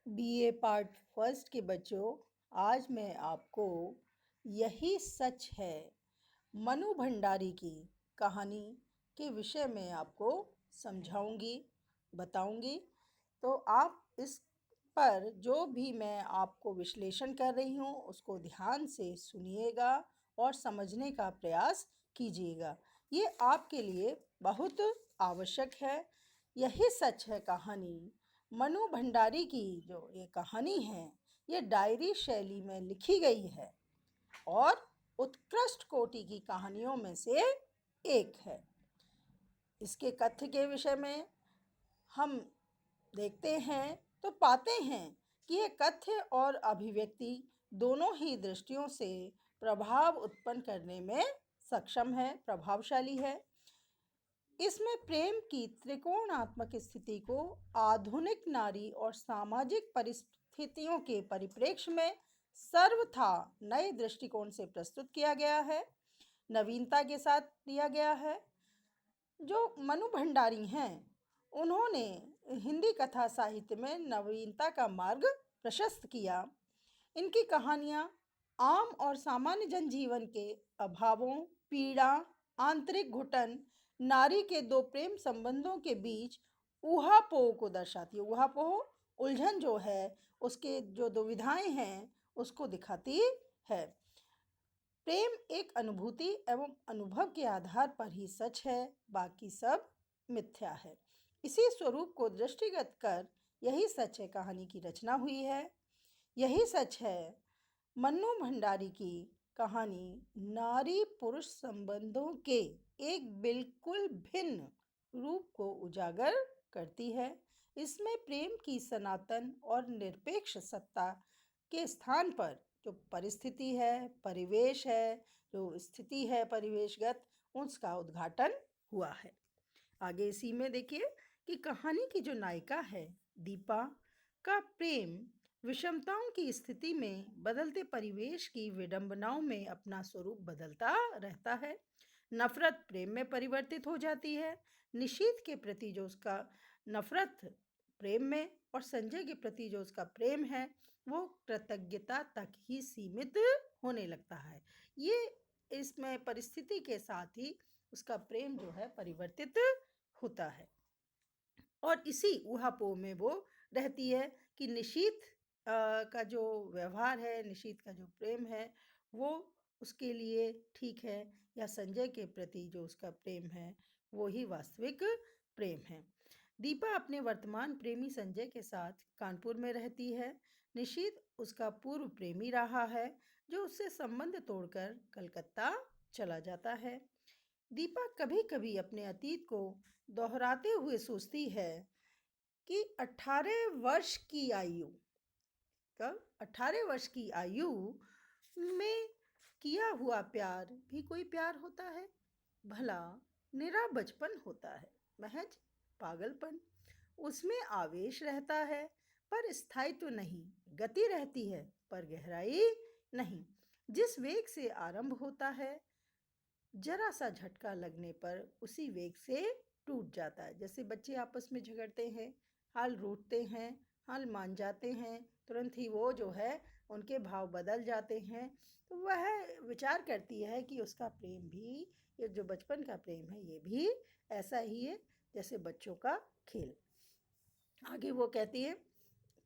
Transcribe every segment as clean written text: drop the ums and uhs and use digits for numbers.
BA part first के बच्चों, आज मैं आपको यही सच है मनु भंडारी की कहानी के विषय में आपको समझाऊंगी, बताऊंगी। तो आप इस पर जो भी मैं आपको विश्लेषण कर रही हूँ उसको ध्यान से सुनिएगा और समझने का प्रयास कीजिएगा। ये आपके लिए बहुत आवश्यक है। यही सच है कहानी। मनु भंडारी की जो ये कहानी है, ये डायरी शैली में लिखी गई है और उत्कृष्ट कोटि की कहानियों में से एक है। इसके कथ्य के विषय में हम देखते हैं तो पाते हैं कि यह कथ्य और अभिव्यक्ति दोनों ही दृष्टियों से प्रभाव उत्पन्न करने में सक्षम है, प्रभावशाली है। इसमें प्रेम की त्रिकोणात्मक स्थिति को आधुनिक नारी और सामाजिक परिस्थितियों के परिप्रेक्ष्य में सर्वथा नए दृष्टिकोण से प्रस्तुत किया गया है, नवीनता के साथ दिया गया है। जो मनु भंडारी हैं, उन्होंने हिंदी कथा साहित्य में नवीनता का मार्ग प्रशस्त किया। इनकी कहानियाँ आम और सामान्य जनजीवन के अभावों, पीड़ा, आंतरिक घुटन, नारी के दो प्रेम संबंधों के बीच ऊहापोह को दर्शाती है। ऊहापोह उलझन जो है, उसके जो दुविधाएं हैं उसको दिखाती है। प्रेम एक अनुभूति एवं अनुभव के आधार पर ही सच है, बाकी सब मिथ्या है। इसी स्वरूप को दृष्टिगत कर यही सच है कहानी की रचना हुई है। यही सच है मन्नू भंडारी की कहानी नारी पुरुष संबंधों के एक बिल्कुल भिन्न रूप को उजागर करती है। इसमें प्रेम की सनातन और निरपेक्ष सत्ता के स्थान पर जो परिस्थिति है, परिवेश है, जो स्थिति है परिवेशगत, उसका उद्घाटन हुआ है। आगे इसी में देखिए कि कहानी की जो नायिका है दीपा का प्रेम विषमताओं की स्थिति में बदलते परिवेश की विडंबनाओं में अपना स्वरूप बदलता रहता है। नफरत प्रेम में परिवर्तित हो जाती है। निशीथ के प्रति जो उसका नफरत प्रेम में और संजय के प्रति जो उसका प्रेम है वो कृतज्ञता तक ही सीमित होने लगता है। ये इसमें परिस्थिति के साथ ही उसका प्रेम जो है परिवर्तित होता है और इसी ऊहापोह में वो रहती है कि निशीथ का जो व्यवहार है, निशीथ का जो प्रेम है वो उसके लिए ठीक है या संजय के प्रति जो उसका प्रेम है वो ही वास्तविक प्रेम है। दीपा अपने वर्तमान प्रेमी संजय के साथ कानपुर में रहती है। निशीथ उसका पूर्व प्रेमी रहा है जो उससे संबंध तोड़कर कलकत्ता चला जाता है। दीपा कभी कभी अपने अतीत को दोहराते हुए सोचती है कि 18 वर्ष की आयु, कब 18 वर्ष की आयु में किया हुआ प्यार भी कोई प्यार होता है? भला निरा बचपन होता है, महज पागलपन। उसमें आवेश रहता है पर स्थायित्व नहीं, गति रहती है पर गहराई नहीं। जिस वेग से आरंभ होता है जरा सा झटका लगने पर उसी वेग से टूट जाता है। जैसे बच्चे आपस में झगड़ते हैं, हाल रूठते हैं, हाल मान जाते हैं, तुरंत ही वो जो है उनके भाव बदल जाते हैं। तो वह विचार करती है कि उसका प्रेम भी, ये जो बचपन का प्रेम है ये भी ऐसा ही है जैसे बच्चों का खेल। आगे वो कहती है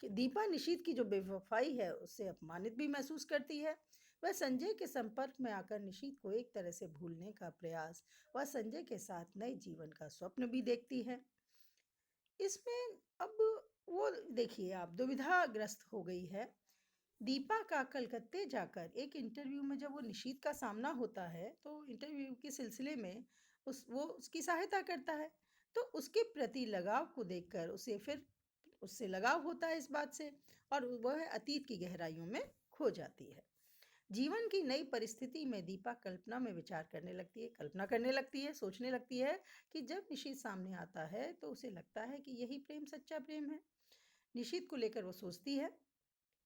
कि दीपा निशीथ की जो बेवफाई है उससे अपमानित भी महसूस करती है। वह संजय के संपर्क में आकर निशीथ को एक तरह से भूलने का प्रयास, वह संजय के साथ नए जीवन का स्वप्न भी देखती है। इसमें अब वो देखिए आप दुविधाग्रस्त हो गई है। दीपा का कलकत्ते जाकर एक इंटरव्यू में जब वो निशीथ का सामना होता है तो इंटरव्यू के सिलसिले में वो उसकी सहायता करता है। तो उसके प्रति लगाव को देखकर उसे फिर उससे लगाव होता है इस बात से और वह अतीत की गहराइयों में खो जाती है। जीवन की नई परिस्थिति में दीपा कल्पना में विचार करने लगती है, कल्पना करने लगती है, सोचने लगती है कि जब निशीथ सामने आता है तो उसे लगता है कि यही प्रेम सच्चा प्रेम है। निशीथ को लेकर वो सोचती है,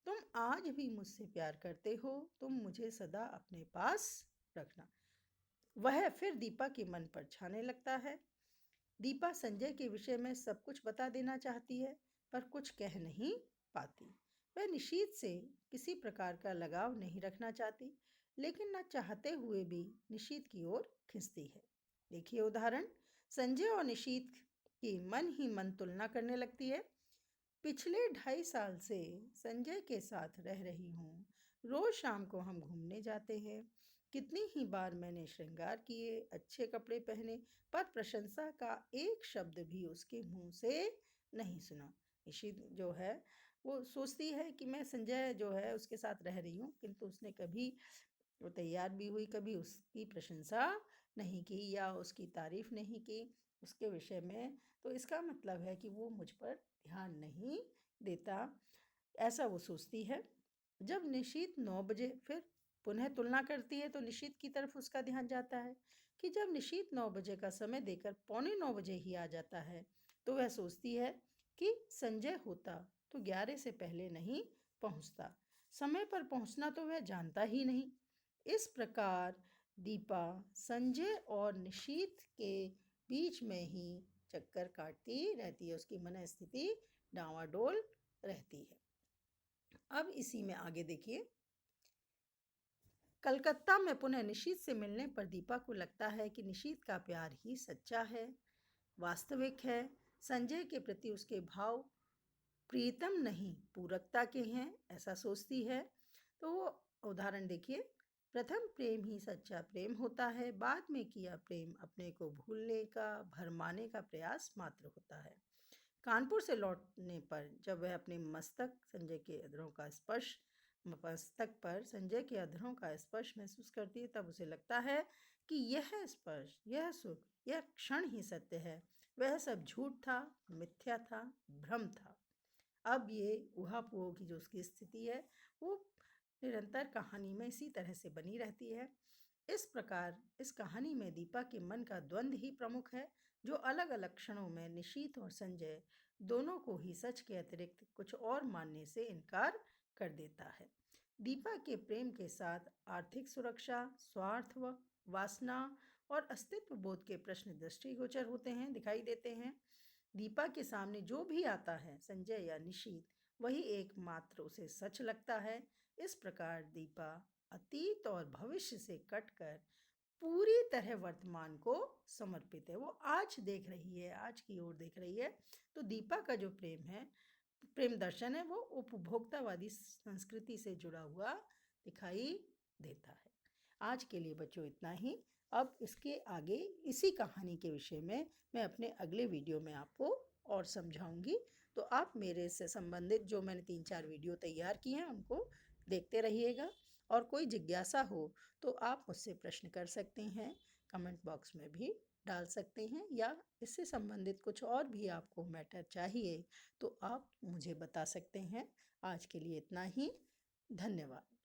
तुम आज भी मुझसे प्यार करते हो, तुम मुझे सदा अपने पास रखना। वह फिर दीपा के मन पर छाने लगता है। दीपा संजय के विषय में सब कुछ बता देना चाहती है पर कुछ कह नहीं पाती। वह निशीथ से किसी प्रकार का लगाव नहीं रखना चाहती, लेकिन न चाहते हुए भी निशीथ की ओर खिंचती है। देखिए उदाहरण, संजय और निशीथ की मन ही मन तुलना करने लगती है। पिछले 2.5 साल से संजय के साथ रह रही हूँ। रोज शाम को हम घूमने जाते हैं। कितनी ही बार मैंने श्रृंगार किए, अच्छे कपड़े पहने, पर प्रशंसा का एक शब्द भी उसके मुंह से नहीं सुना। इशित जो है वो सोचती है कि मैं संजय जो है उसके साथ रह रही हूँ, किंतु उसने कभी वो तैयार भी हुई, कभी उसकी प्रशंसा नहीं की या उसकी तारीफ नहीं की उसके विषय में। तो इसका मतलब है कि वो मुझ पर ध्यान नहीं देता, ऐसा वो सोचती है। जब निशीथ 9 बजे फिर पुनः तुलना करती है तो निशीथ की तरफ उसका ध्यान जाता है कि जब निशीथ 9 बजे का समय देकर 8:45 ही आ जाता है, तो वह सोचती है कि संजय होता तो 11 से पहले नहीं पहुंचता। समय पर पहुंचना तो वह जानता ही नहीं। इस प्रकार दीपा संजय और निशीथ के बीच में ही चक्कर काटती रहती है, उसकी मन स्थिति डांवाडोल रहती है। अब इसी में आगे देखिए, कलकत्ता में पुनः निशीथ से मिलने पर दीपा को लगता है कि निशीथ का प्यार ही सच्चा है, वास्तविक है। संजय के प्रति उसके भाव प्रीतम नहीं पूरकता के हैं, ऐसा सोचती है। तो वो उदाहरण देखिए, प्रथम प्रेम ही सच्चा प्रेम होता है, बाद में किया प्रेम अपने को भूलने का भरमाने का प्रयास मात्र होता है। कानपुर से लौटने पर जब वह अपने मस्तक पर संजय के अधरों का स्पर्श महसूस करती है, तब उसे लगता है कि यह स्पर्श, यह सुख, यह क्षण ही सत्य है। वह सब झूठ था, मिथ्या था, भ्रम था। अब ये ऊहापोह की जो उसकी स्थिति है वो निरंतर कहानी में इसी तरह से बनी रहती है। इस प्रकार इस कहानी में दीपा के मन का द्वंद्व ही प्रमुख है, जो अलग अलग क्षणों में निशीथ और संजय दोनों को ही सच के अतिरिक्त कुछ और मानने से इनकार कर देता है। दीपा के प्रेम के साथ आर्थिक सुरक्षा, स्वार्थ व वासना और अस्तित्व बोध के प्रश्न दृष्टिगोचर होते हैं, दिखाई देते हैं। दीपा के सामने जो भी आता है, संजय या निशीथ, वही एकमात्र उसे सच लगता है। इस प्रकार दीपा अतीत और भविष्य से कटकर पूरी तरह वर्तमान को समर्पित है। वो आज देख रही है, आज की ओर देख रही है। तो दीपा का जो प्रेम है, प्रेम दर्शन है, वो उपभोक्तावादी संस्कृति से जुड़ा हुआ दिखाई देता है। आज के लिए बच्चों इतना ही। अब इसके आगे इसी कहानी के विषय में मैं अपने अगले वीडियो में आपको और समझाऊंगी। तो आप मेरे से संबंधित जो मैंने 3-4 वीडियो तैयार किए हैं उनको देखते रहिएगा, और कोई जिज्ञासा हो तो आप मुझसे प्रश्न कर सकते हैं, कमेंट बॉक्स में भी डाल सकते हैं, या इससे संबंधित कुछ और भी आपको मैटर चाहिए तो आप मुझे बता सकते हैं। आज के लिए इतना ही। धन्यवाद।